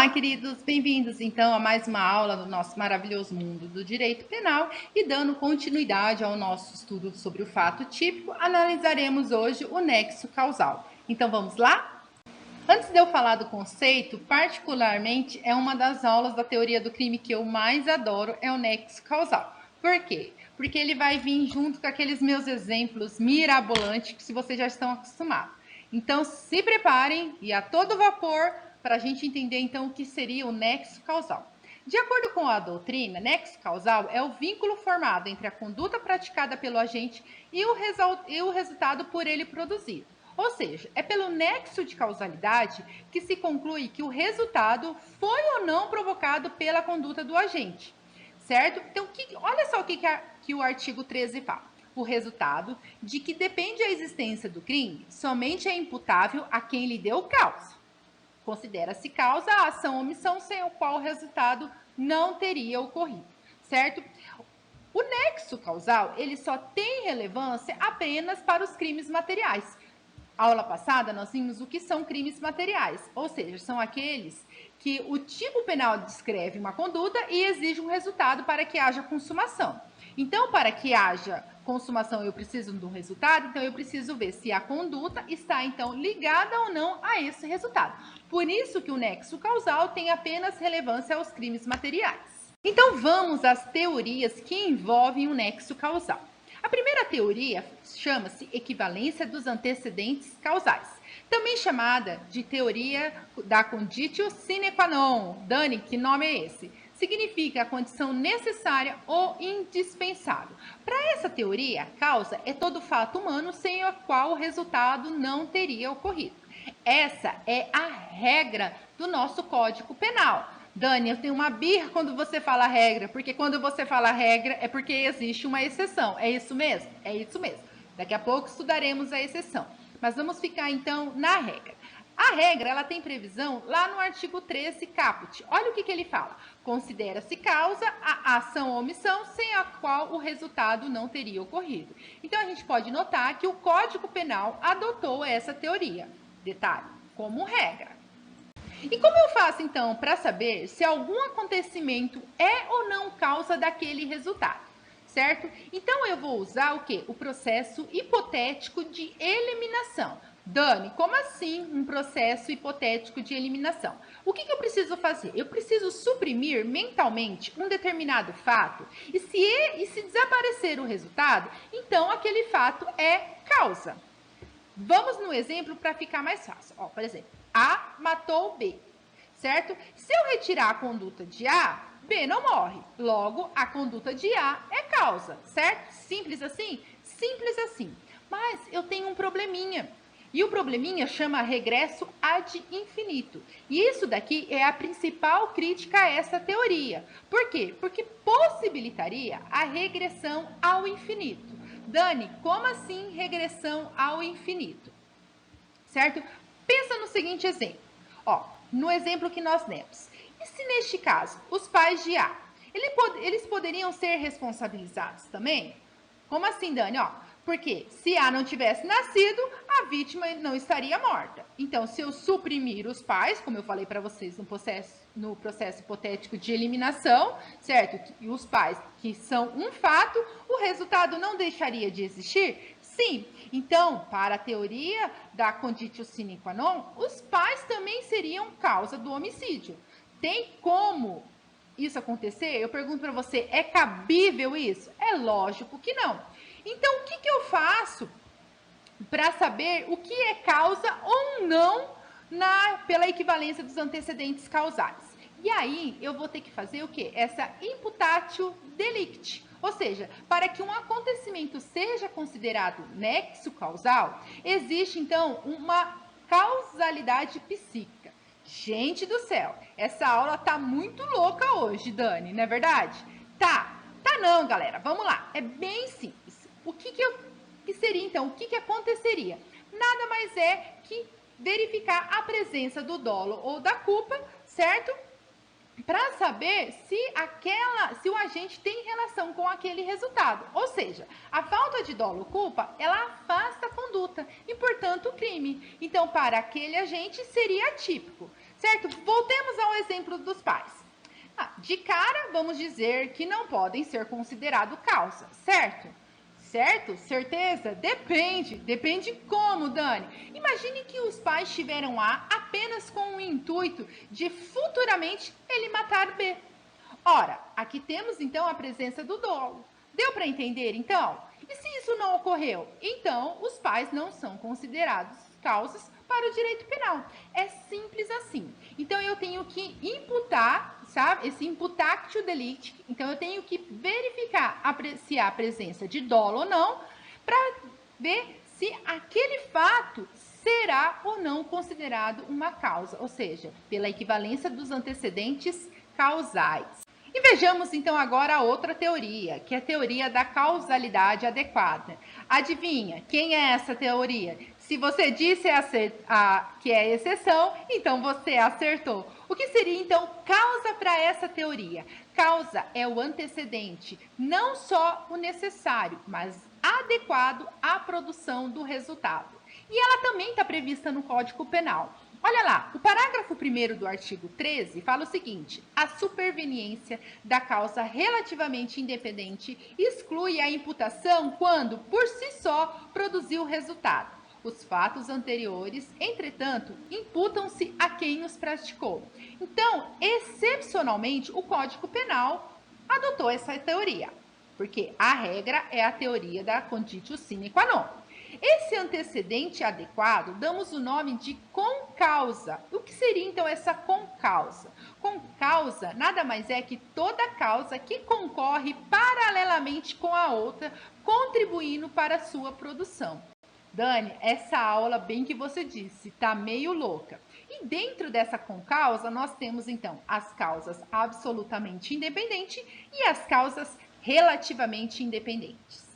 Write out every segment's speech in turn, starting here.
Olá, queridos, bem-vindos então a mais uma aula do nosso maravilhoso mundo do direito penal e dando continuidade ao nosso estudo sobre o fato típico, analisaremos hoje o nexo causal. Então vamos lá? Antes de eu falar do conceito, particularmente é uma das aulas da teoria do crime que eu mais adoro, é o nexo causal. Por quê? Porque ele vai vir junto com aqueles meus exemplos mirabolantes que vocês já estão acostumados. Então se preparem e a todo vapor para a gente entender então o que seria o nexo causal. De acordo com a doutrina, nexo causal é o vínculo formado entre a conduta praticada pelo agente e o resultado por ele produzido. Ou seja, é pelo nexo de causalidade que se conclui que o resultado foi ou não provocado pela conduta do agente, certo? Então, olha só o que o artigo 13 fala. O resultado de que depende a existência do crime somente é imputável a quem lhe deu causa. Considera-se causa a ação ou omissão sem o qual o resultado não teria ocorrido, certo? O nexo causal, ele só tem relevância apenas para os crimes materiais. Aula passada, nós vimos o que são crimes materiais, ou seja, são aqueles que o tipo penal descreve uma conduta e exige um resultado para que haja consumação. Então, para que haja consumação, eu preciso de um resultado, então eu preciso ver se a conduta está, então, ligada ou não a esse resultado. Por isso que o nexo causal tem apenas relevância aos crimes materiais. Então, vamos às teorias que envolvem o nexo causal. A primeira teoria chama-se equivalência dos antecedentes causais, também chamada de teoria da conditio sine qua non. Dani, que nome é esse? Significa a condição necessária ou indispensável. Para essa teoria, a causa é todo fato humano sem o qual o resultado não teria ocorrido. Essa é a regra do nosso Código Penal. Dani, eu tenho uma birra quando você fala regra, porque quando você fala regra é porque existe uma exceção. É isso mesmo? É isso mesmo. Daqui a pouco estudaremos a exceção. Mas vamos ficar então na regra. A regra, ela tem previsão lá no artigo 13, caput. Olha o que ele fala. Considera-se causa a ação ou omissão sem a qual o resultado não teria ocorrido. Então, a gente pode notar que o Código Penal adotou essa teoria. Detalhe, como regra. E como eu faço, então, para saber se algum acontecimento é ou não causa daquele resultado, certo? Então, eu vou usar o quê? O processo hipotético de eliminação. Dani, como assim um processo hipotético de eliminação? O que eu preciso fazer? Eu preciso suprimir mentalmente um determinado fato e se desaparecer o resultado, então aquele fato é causa. Vamos no exemplo para ficar mais fácil. Ó, por exemplo, A matou B, certo? Se eu retirar a conduta de A, B não morre. Logo, a conduta de A é causa, certo? Simples assim? Simples assim. Mas eu tenho um probleminha. E o probleminha chama regresso ad infinito. E isso daqui é a principal crítica a essa teoria. Por quê? Porque possibilitaria a regressão ao infinito. Dani, como assim regressão ao infinito? Certo? Pensa no seguinte exemplo. Ó, no exemplo que nós demos. E se neste caso, os pais de A, eles poderiam ser responsabilizados também? Como assim, Dani? Ó, porque se A não tivesse nascido, a vítima não estaria morta. Então, se eu suprimir os pais, como eu falei para vocês no processo hipotético de eliminação, certo? E os pais que são um fato, o resultado não deixaria de existir? Sim. Então, para a teoria da conditio sine qua non, os pais também seriam causa do homicídio. Tem como isso acontecer? Eu pergunto para você, é cabível isso? É lógico que não. Então, o que eu faço para saber o que é causa ou não pela equivalência dos antecedentes causais? E aí, eu vou ter que fazer o quê? Essa imputatio delicti. Ou seja, para que um acontecimento seja considerado nexo causal, existe, então, uma causalidade psíquica. Gente do céu, essa aula tá muito louca hoje, Dani, não é verdade? Tá não, galera, vamos lá, é bem simples. O que seria, então, o que aconteceria? Nada mais é que verificar a presença do dolo ou da culpa, certo? Para saber se o agente tem relação com aquele resultado. Ou seja, a falta de dolo ou culpa, ela afasta a conduta e, portanto, o crime. Então, para aquele agente, seria atípico. certo? Voltemos ao exemplo dos pais. De cara, vamos dizer que não podem ser considerados causa, certo? Certo? Certeza? Depende. Depende como, Dani? Imagine que os pais tiveram A apenas com o intuito de futuramente ele matar B. Ora, aqui temos então a presença do dolo. Deu para entender então? E se isso não ocorreu? Então, os pais não são considerados causas para o direito penal. É simples assim. Então, eu tenho que imputar, sabe? Esse imputactio delicti. Então, eu tenho que verificar se há presença de dolo ou não, para ver se aquele fato será ou não considerado uma causa, ou seja, pela equivalência dos antecedentes causais. E vejamos então agora a outra teoria, que é a teoria da causalidade adequada. Adivinha, quem é essa teoria? Se você disse que é exceção, então você acertou. O que seria então causa para essa teoria? Causa é o antecedente, não só o necessário, mas adequado à produção do resultado. E ela também está prevista no Código Penal. Olha lá, o parágrafo 1º do artigo 13 fala o seguinte: a superveniência da causa relativamente independente exclui a imputação quando, por si só, produziu o resultado. Os fatos anteriores, entretanto, imputam-se a quem os praticou. Então, excepcionalmente, o Código Penal adotou essa teoria, porque a regra é a teoria da conditio sine qua non. Esse antecedente adequado damos o nome de concausa. O que seria então essa concausa? Concausa nada mais é que toda causa que concorre paralelamente com a outra, contribuindo para a sua produção. Dani, essa aula, bem que você disse, tá meio louca. E dentro dessa concausa, nós temos então as causas absolutamente independentes e as causas relativamente independentes.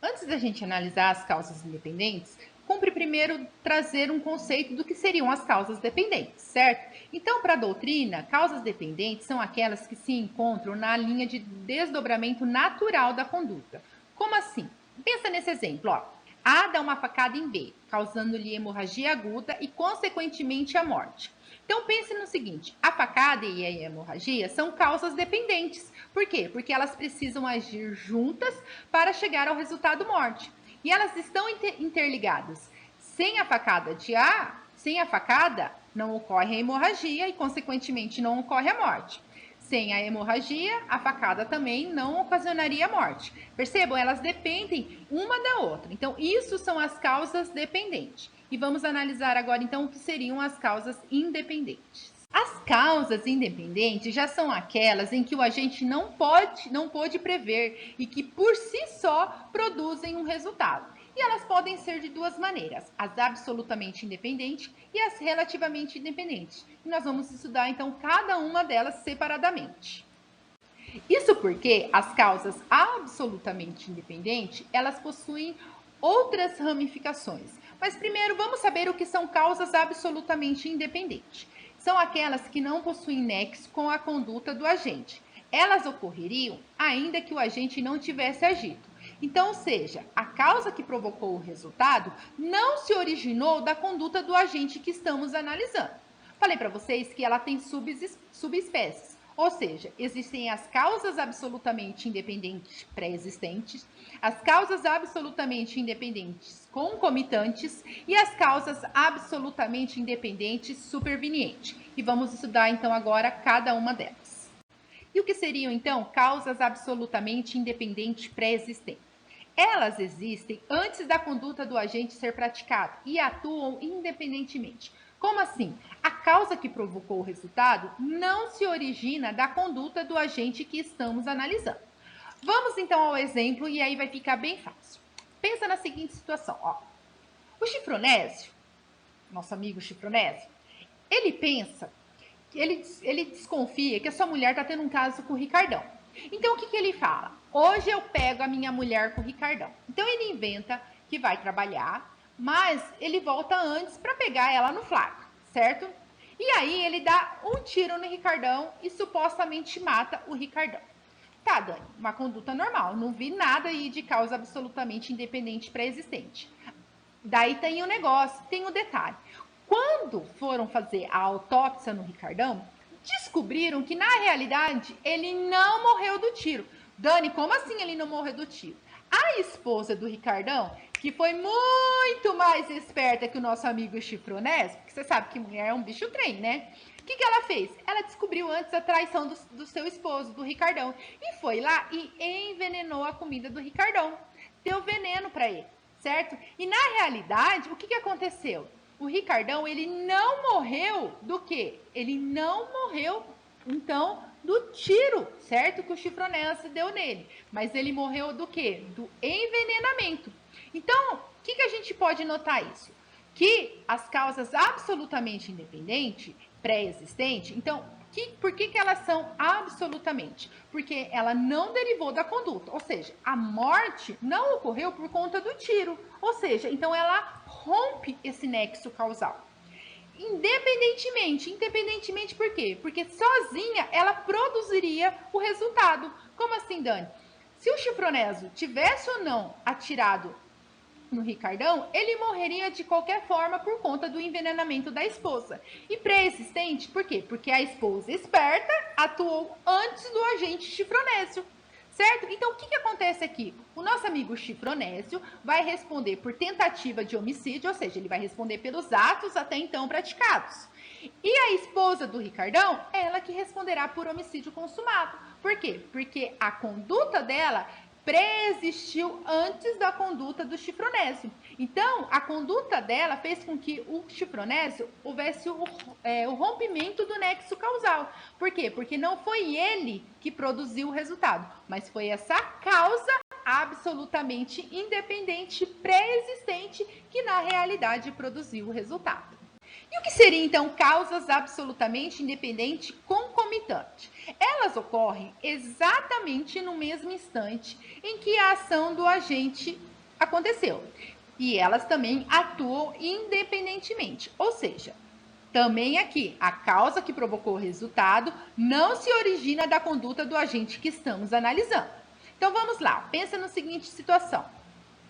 Antes da gente analisar as causas independentes, cumpre primeiro trazer um conceito do que seriam as causas dependentes, certo? Então, para a doutrina, causas dependentes são aquelas que se encontram na linha de desdobramento natural da conduta. Como assim? Pensa nesse exemplo, ó. A dá uma facada em B, causando-lhe hemorragia aguda e, consequentemente, a morte. Então, pense no seguinte: a facada e a hemorragia são causas dependentes. Por quê? Porque elas precisam agir juntas para chegar ao resultado morte. E elas estão interligadas. Sem a facada de A, sem a facada, não ocorre a hemorragia e, consequentemente, não ocorre a morte. Sem a hemorragia, a facada também não ocasionaria a morte. Percebam, elas dependem uma da outra. Então, isso são as causas dependentes. E vamos analisar agora, então, o que seriam as causas independentes. As causas independentes já são aquelas em que o agente não pode prever e que, por si só, produzem um resultado. E elas podem ser de duas maneiras: as absolutamente independentes e as relativamente independentes. E nós vamos estudar, então, cada uma delas separadamente. Isso porque as causas absolutamente independentes, elas possuem outras ramificações. Mas primeiro vamos saber o que são causas absolutamente independentes. São aquelas que não possuem nexo com a conduta do agente. Elas ocorreriam ainda que o agente não tivesse agido. Então, ou seja, a causa que provocou o resultado não se originou da conduta do agente que estamos analisando. Falei para vocês que ela tem subespécies. Ou seja, existem as causas absolutamente independentes pré-existentes, as causas absolutamente independentes concomitantes e as causas absolutamente independentes supervenientes. E vamos estudar então agora cada uma delas. E o que seriam então causas absolutamente independentes pré-existentes? Elas existem antes da conduta do agente ser praticada e atuam independentemente. Como assim? A causa que provocou o resultado não se origina da conduta do agente que estamos analisando. Vamos então ao exemplo e aí vai ficar bem fácil. Pensa na seguinte situação, ó. O Chifronésio, nosso amigo Chifronésio, ele pensa, ele desconfia que a sua mulher está tendo um caso com o Ricardão. Então o que ele fala? Hoje eu pego a minha mulher com o Ricardão. Então ele inventa que vai trabalhar, mas ele volta antes para pegar ela no flagra, certo? E aí ele dá um tiro no Ricardão e supostamente mata o Ricardão. Tá, Dani, uma conduta normal, não vi nada aí de causa absolutamente independente pré-existente. Daí tem o negócio, tem o detalhe. Quando foram fazer a autópsia no Ricardão, descobriram que, na realidade, ele não morreu do tiro. Dani, como assim ele não morreu do tiro? A esposa do Ricardão, que foi muito mais esperta que o nosso amigo Chifronés, porque você sabe que mulher é um bicho trem, né? O que ela fez? Ela descobriu antes a traição do seu esposo, do Ricardão, e foi lá e envenenou a comida do Ricardão. Deu veneno para ele, certo? E na realidade, o que aconteceu? O Ricardão, ele não morreu do quê? Ele não morreu, então, do tiro, certo? Que o Chifronense deu nele. Mas ele morreu do quê? Do envenenamento. Então, o que a gente pode notar isso? Que as causas absolutamente independentes, pré-existentes, então, por que elas são absolutamente? Porque ela não derivou da conduta, ou seja, a morte não ocorreu por conta do tiro, ou seja, então ela rompe esse nexo causal. Independentemente por quê? Porque sozinha ela produziria o resultado. Como assim, Dani? Se o Chifronésio tivesse ou não atirado no Ricardão, ele morreria de qualquer forma por conta do envenenamento da esposa. E pré-existente, por quê? Porque a esposa esperta atuou antes do agente Chifronésio. Certo? Então, o que acontece aqui? O nosso amigo Chifronésio vai responder por tentativa de homicídio, ou seja, ele vai responder pelos atos até então praticados. E a esposa do Ricardão, ela que responderá por homicídio consumado. Por quê? Porque a conduta dela preexistiu antes da conduta do Chifronésio. Então, a conduta dela fez com que o Chifronésio houvesse o rompimento do nexo causal. Por quê? Porque não foi ele que produziu o resultado, mas foi essa causa absolutamente independente, pré-existente, que na realidade produziu o resultado. E o que seriam, então, causas absolutamente independentes concomitantes? Elas ocorrem exatamente no mesmo instante em que a ação do agente aconteceu. E elas também atuam independentemente. Ou seja, também aqui, a causa que provocou o resultado não se origina da conduta do agente que estamos analisando. Então vamos lá, pensa na seguinte situação.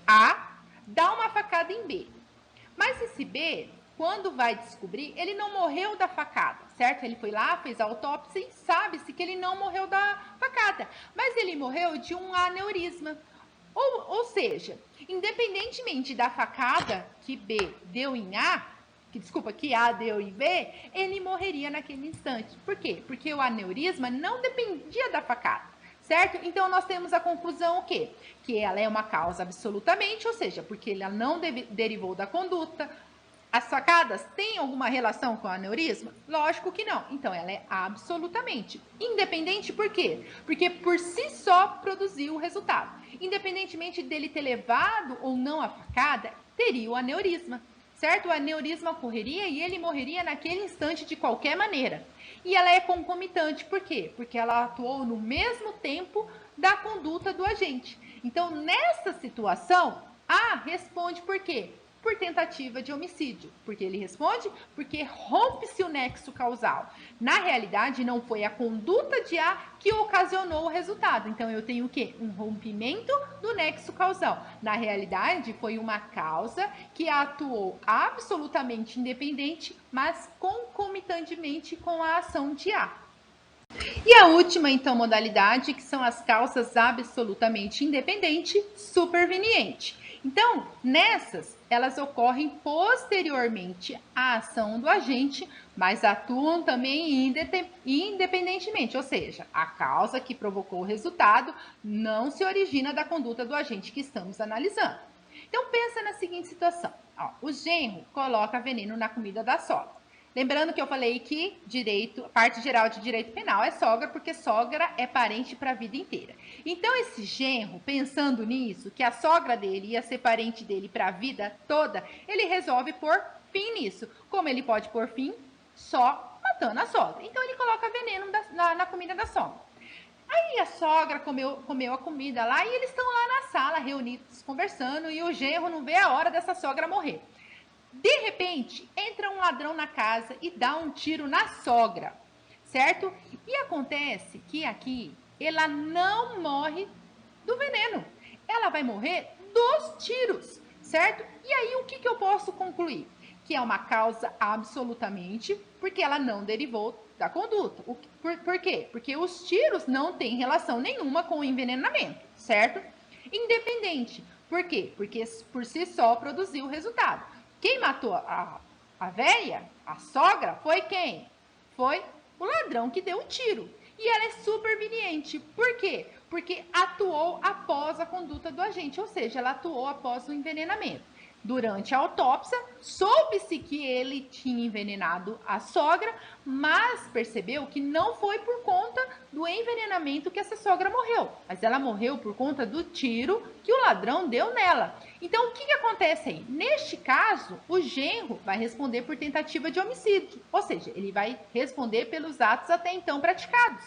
A dá uma facada em B. Mas esse B, quando vai descobrir, ele não morreu da facada, certo? Ele foi lá, fez a autópsia e sabe-se que ele não morreu da facada, mas ele morreu de um aneurisma. Ou seja, independentemente da facada que B deu em A, que A deu em B, ele morreria naquele instante. Por quê? Porque o aneurisma não dependia da facada. Certo? Então, nós temos a conclusão o quê? Que ela é uma causa absolutamente, ou seja, porque ela não derivou da conduta. As facadas têm alguma relação com o aneurisma? Lógico que não. Então, ela é absolutamente independente. Por quê? Porque por si só produziu o resultado. Independentemente dele ter levado ou não a facada, teria o aneurisma. Certo? O aneurisma ocorreria e ele morreria naquele instante de qualquer maneira. E ela é concomitante, por quê? Porque ela atuou no mesmo tempo da conduta do agente. Então, nessa situação, A responde por quê? Por tentativa de homicídio. Porque ele responde? Porque rompe-se o nexo causal. Na realidade, não foi a conduta de A que ocasionou o resultado. Então, eu tenho o quê? Um rompimento do nexo causal. Na realidade, foi uma causa que atuou absolutamente independente, mas concomitantemente com a ação de A. E a última, então, modalidade, que são as causas absolutamente independentes, superveniente. Então, nessas, elas ocorrem posteriormente à ação do agente, mas atuam também independentemente, ou seja, a causa que provocou o resultado não se origina da conduta do agente que estamos analisando. Então, pensa na seguinte situação. Ó, o genro coloca veneno na comida da sogra. Lembrando que eu falei que parte geral de direito penal é sogra, porque sogra é parente para a vida inteira. Então, esse genro, pensando nisso, que a sogra dele ia ser parente dele para a vida toda, ele resolve pôr fim nisso. Como ele pode pôr fim? Só matando a sogra. Então, ele coloca veneno na comida da sogra. Aí a sogra comeu a comida lá e eles estão lá na sala, reunidos, conversando, e o genro não vê a hora dessa sogra morrer. De repente, entra um ladrão na casa e dá um tiro na sogra, certo? E acontece que aqui ela não morre do veneno, ela vai morrer dos tiros, certo? E aí o que eu posso concluir? que é uma causa absolutamente, porque ela não derivou da conduta. Por quê? Porque os tiros não têm relação nenhuma com o envenenamento, certo? Independente. Por quê? Porque por si só produziu o resultado. Quem matou a véia, a sogra, foi quem? Foi o ladrão que deu o tiro. E ela é superveniente. Por quê? Porque atuou após a conduta do agente, ou seja, ela atuou após o envenenamento. Durante a autópsia, soube-se que ele tinha envenenado a sogra, mas percebeu que não foi por conta do envenenamento que essa sogra morreu, mas ela morreu por conta do tiro que o ladrão deu nela. Então, o que acontece aí? Neste caso, o genro vai responder por tentativa de homicídio, ou seja, ele vai responder pelos atos até então praticados.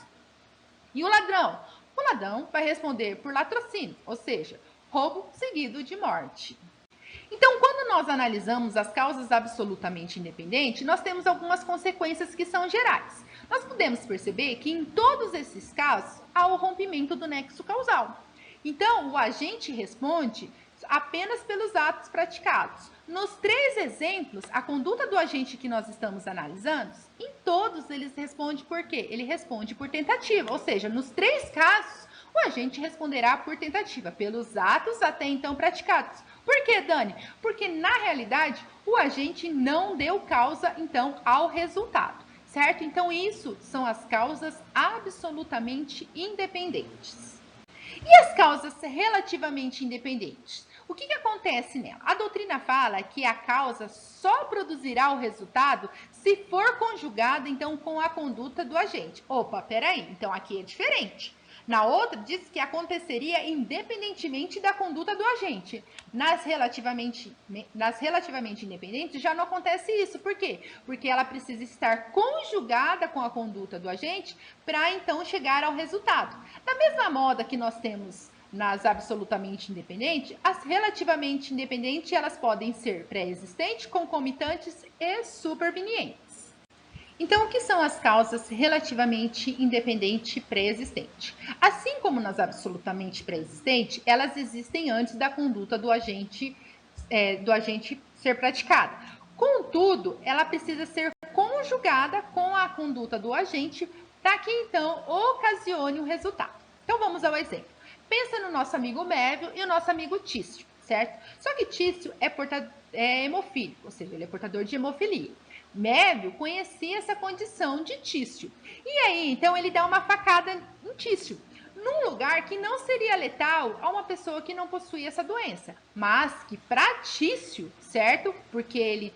E o ladrão? O ladrão vai responder por latrocínio, ou seja, roubo seguido de morte. Então, quando nós analisamos as causas absolutamente independentes, nós temos algumas consequências que são gerais. Nós podemos perceber que em todos esses casos há o rompimento do nexo causal. Então, o agente responde apenas pelos atos praticados. Nos 3 exemplos, a conduta do agente que nós estamos analisando, em todos eles responde por quê? Ele responde por tentativa, ou seja, nos 3 casos, o agente responderá por tentativa, pelos atos até então praticados. Por que, Dani? Porque, na realidade, o agente não deu causa, então, ao resultado, certo? Então, isso são as causas absolutamente independentes. E as causas relativamente independentes? O que acontece nela? A doutrina fala que a causa só produzirá o resultado se for conjugada, então, com a conduta do agente. Opa, peraí, então aqui é diferente. Na outra, diz que aconteceria independentemente da conduta do agente. Nas relativamente independentes, já não acontece isso. Por quê? Porque ela precisa estar conjugada com a conduta do agente para, então, chegar ao resultado. Da mesma moda que nós temos nas absolutamente independentes, as relativamente independentes, elas podem ser pré-existentes, concomitantes e supervenientes. Então, o que são as causas relativamente independente pré-existente? Assim como nas absolutamente pré-existentes, elas existem antes da conduta do agente ser praticada. Contudo, ela precisa ser conjugada com a conduta do agente para que, então, ocasione o resultado. Então, vamos ao exemplo. Pensa no nosso amigo Mévio e o nosso amigo Tício, certo? Só que Tício é hemofílico, ou seja, ele é portador de hemofilia. Mévio conhecia essa condição de Tício. E aí, então, ele dá uma facada em Tício, num lugar que não seria letal a uma pessoa que não possuía essa doença, mas que para Tício, certo? Porque ele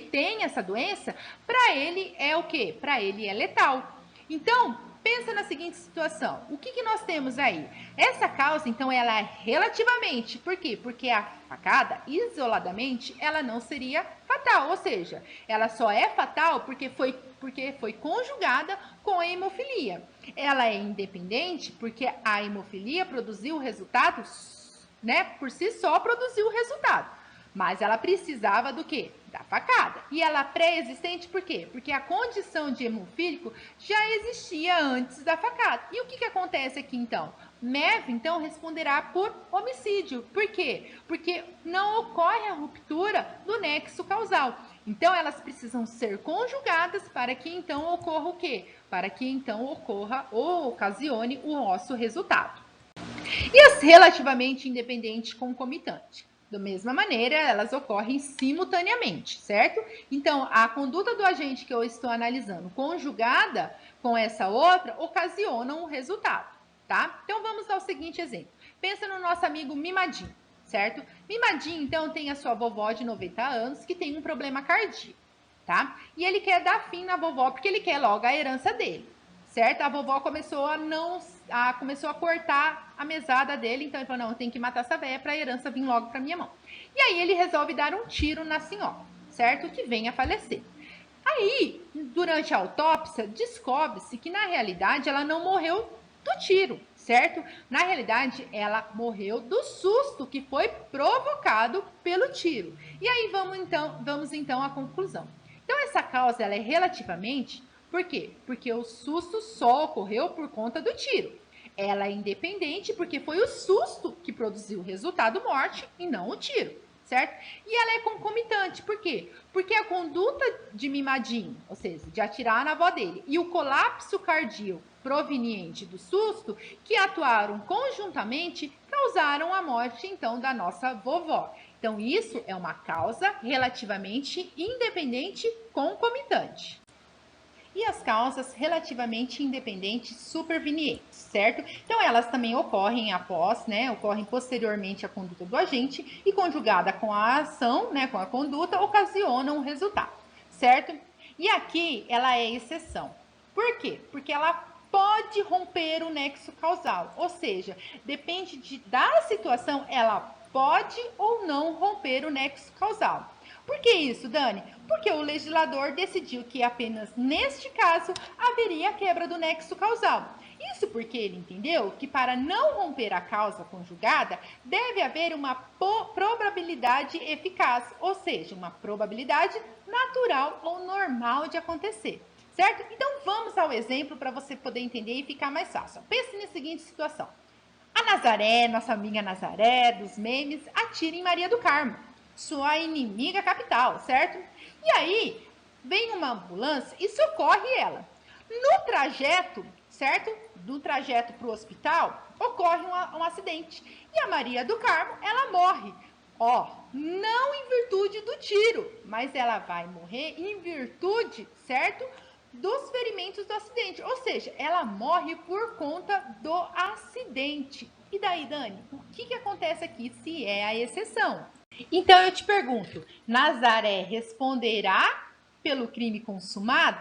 tem essa doença, para ele é o quê? Para ele é letal. Então, pensa na seguinte situação. O que nós temos aí? Essa causa, então, ela é relativamente. Por quê? Porque a facada, isoladamente, ela não seria fatal. Ou seja, ela só é fatal porque foi conjugada com a hemofilia. Ela é independente porque a hemofilia produziu o resultado, né? Por si só produziu o resultado. Mas ela precisava do quê? Da facada. E ela pré-existente por quê? Porque a condição de hemofílico já existia antes da facada. E o que acontece aqui então? Mévio, então, responderá por homicídio. Por quê? Porque não ocorre a ruptura do nexo causal. Então, elas precisam ser conjugadas para que então ocorra o quê? Para que então ocorra ou ocasione o nosso resultado. E as relativamente independentes concomitantes? Da mesma maneira, elas ocorrem simultaneamente, certo? Então, a conduta do agente que eu estou analisando, conjugada com essa outra, ocasionam o resultado, tá? Então, vamos ao seguinte exemplo. Pensa no nosso amigo Mimadinho, certo? Mimadinho, então, tem a sua vovó de 90 anos que tem um problema cardíaco, tá? E ele quer dar fim na vovó porque ele quer logo a herança dele, certo? A vovó começou a cortar a mesada dele, então ele falou, não, eu tenho que matar essa véia para a herança vir logo para minha mão. E aí ele resolve dar um tiro na senhora, certo? Que vem a falecer. Aí, durante a autópsia, descobre-se que na realidade ela não morreu do tiro, certo? Na realidade, ela morreu do susto que foi provocado pelo tiro. E aí vamos então à conclusão. Então essa causa ela é relativamente. Por quê? Porque o susto só ocorreu por conta do tiro. Ela é independente porque foi o susto que produziu o resultado morte e não o tiro, certo? E ela é concomitante, por quê? Porque a conduta de mimadinho, ou seja, de atirar na avó dele, e o colapso cardíaco proveniente do susto, que atuaram conjuntamente, causaram a morte, então, da nossa vovó. Então, isso é uma causa relativamente independente concomitante. E as causas relativamente independentes supervenientes, certo? Então, elas também ocorrem após, né, ocorrem posteriormente à conduta do agente e conjugada com a ação, né, com a conduta, ocasionam o resultado, certo? E aqui ela é exceção. Por quê? Porque ela pode romper o nexo causal, ou seja, depende da situação, ela pode ou não romper o nexo causal. Por que isso, Dani? Porque o legislador decidiu que apenas neste caso haveria quebra do nexo causal. Isso porque ele entendeu que para não romper a causa conjugada, deve haver uma probabilidade eficaz, ou seja, uma probabilidade natural ou normal de acontecer. Certo? Então vamos ao exemplo para você poder entender e ficar mais fácil. Pense na seguinte situação. A Nazaré, nossa amiga Nazaré, dos memes, atira em Maria do Carmo, sua inimiga capital, certo? E aí, vem uma ambulância e socorre ela. No trajeto, certo? Do trajeto para o hospital, ocorre um acidente. E a Maria do Carmo, ela morre. Ó, não em virtude do tiro, mas ela vai morrer em virtude, certo? Dos ferimentos do acidente. Ou seja, ela morre por conta do acidente. E daí, Dani, o que acontece aqui se é a exceção? Então eu te pergunto, Nazaré responderá pelo crime consumado?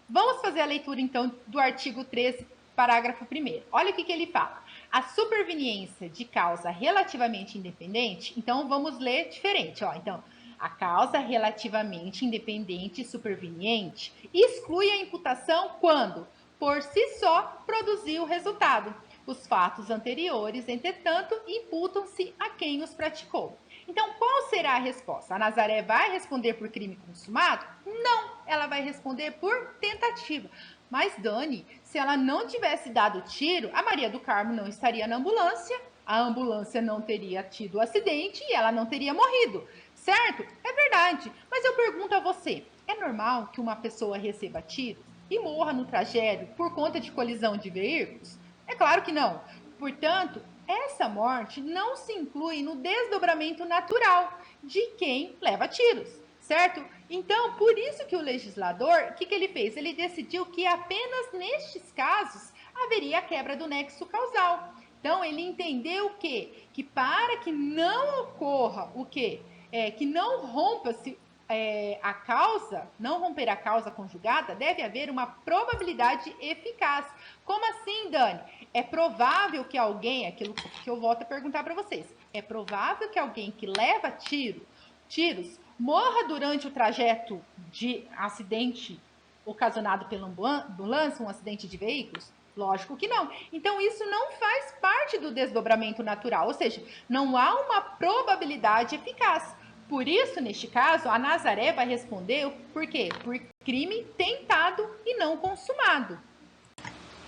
Vamos fazer a leitura então do artigo 13, parágrafo 1º. Olha o que ele fala. A superveniência de causa relativamente independente, então vamos ler diferente, ó. Então, a causa relativamente independente e superveniente exclui a imputação quando, por si só, produziu o resultado. Os fatos anteriores, entretanto, imputam-se a quem os praticou. Então, qual será a resposta? A Nazaré vai responder por crime consumado? Não, ela vai responder por tentativa. Mas, Dani, se ela não tivesse dado tiro, a Maria do Carmo não estaria na ambulância, a ambulância não teria tido o acidente e ela não teria morrido, certo? É verdade, mas eu pergunto a você, é normal que uma pessoa receba tiro e morra no trajeto por conta de colisão de veículos? É claro que não. Portanto, essa morte não se inclui no desdobramento natural de quem leva tiros, certo? Então, por isso que o legislador, o que ele fez? Ele decidiu que apenas nestes casos haveria a quebra do nexo causal. Então, ele entendeu o quê? Que para que não ocorra o quê? Que não rompa-se a causa, não romper a causa conjugada, deve haver uma probabilidade eficaz. Como assim, Dani? É provável que alguém, aquilo que eu volto a perguntar para vocês, é provável que alguém que leva tiros, morra durante o trajeto de acidente ocasionado pela ambulância, um acidente de veículos? Lógico que não. Então, isso não faz parte do desdobramento natural, ou seja, não há uma probabilidade eficaz. Por isso, neste caso, a Nazaré vai responder por quê? Por crime tentado e não consumado.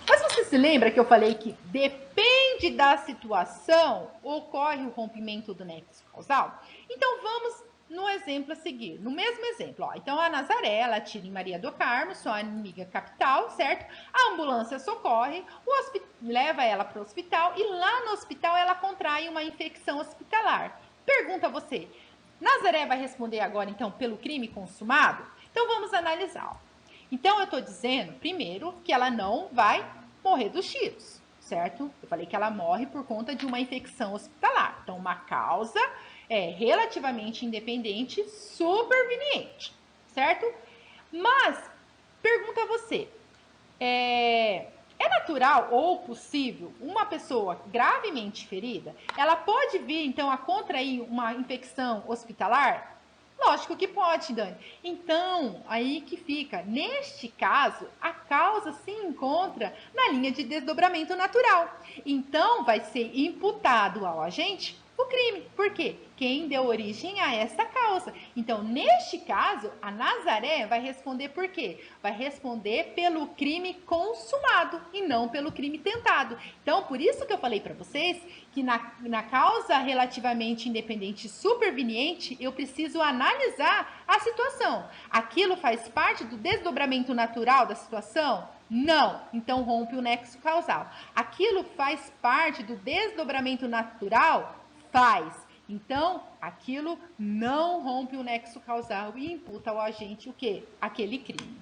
Mas você se lembra que eu falei que depende da situação, ocorre o rompimento do nexo causal? Então vamos no exemplo a seguir, no mesmo exemplo. Ó. Então a Nazaré, ela atira em Maria do Carmo, sua amiga capital, certo? A ambulância socorre, leva ela para o hospital e lá no hospital ela contrai uma infecção hospitalar. Pergunta a você, Nazaré vai responder agora então pelo crime consumado? Então vamos analisar. Ó. Então, eu estou dizendo, primeiro, que ela não vai morrer dos tiros, certo? Eu falei que ela morre por conta de uma infecção hospitalar. Então, uma causa relativamente independente, superveniente, certo? Mas, pergunta a você, é natural ou possível uma pessoa gravemente ferida, ela pode vir, então, a contrair uma infecção hospitalar? Lógico que pode, Dani. Então, aí que fica. Neste caso, a causa se encontra na linha de desdobramento natural. Então, vai ser imputado ao agente o crime. Por quê? Quem deu origem a essa causa. Então, neste caso, a Nazaré vai responder por quê? Vai responder pelo crime consumado e não pelo crime tentado. Então, por isso que eu falei para vocês que na causa relativamente independente superveniente, eu preciso analisar a situação. Aquilo faz parte do desdobramento natural da situação? Não. Então rompe o nexo causal. Aquilo faz parte do desdobramento natural? Faz. Então, aquilo não rompe o nexo causal e imputa ao agente o quê? Aquele crime.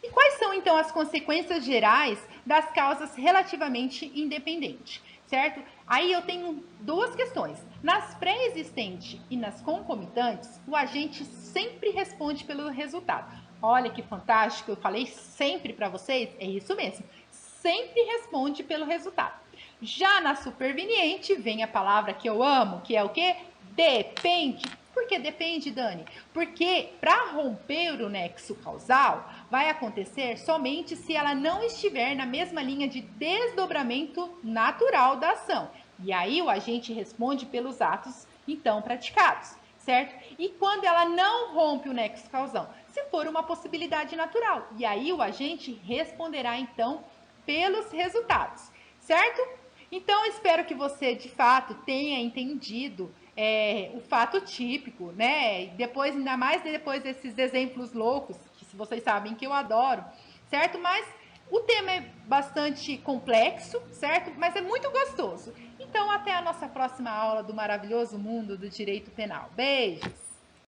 E quais são, então, as consequências gerais das causas relativamente independentes? Certo? Aí eu tenho duas questões. Nas pré-existentes e nas concomitantes, o agente sempre responde pelo resultado. Olha que fantástico, eu falei sempre para vocês, é isso mesmo. Sempre responde pelo resultado. Já na superveniente, vem a palavra que eu amo, que é o quê? Depende. Por que depende, Dani? Porque para romper o nexo causal, vai acontecer somente se ela não estiver na mesma linha de desdobramento natural da ação. E aí o agente responde pelos atos então praticados, certo? E quando ela não rompe o nexo causal, se for uma possibilidade natural. E aí o agente responderá então pelos resultados, certo? Então, espero que você, de fato, tenha entendido o fato típico, né? Depois, ainda mais depois desses exemplos loucos, que vocês sabem que eu adoro, certo? Mas o tema é bastante complexo, certo? Mas é muito gostoso. Então, até a nossa próxima aula do maravilhoso mundo do direito penal. Beijos!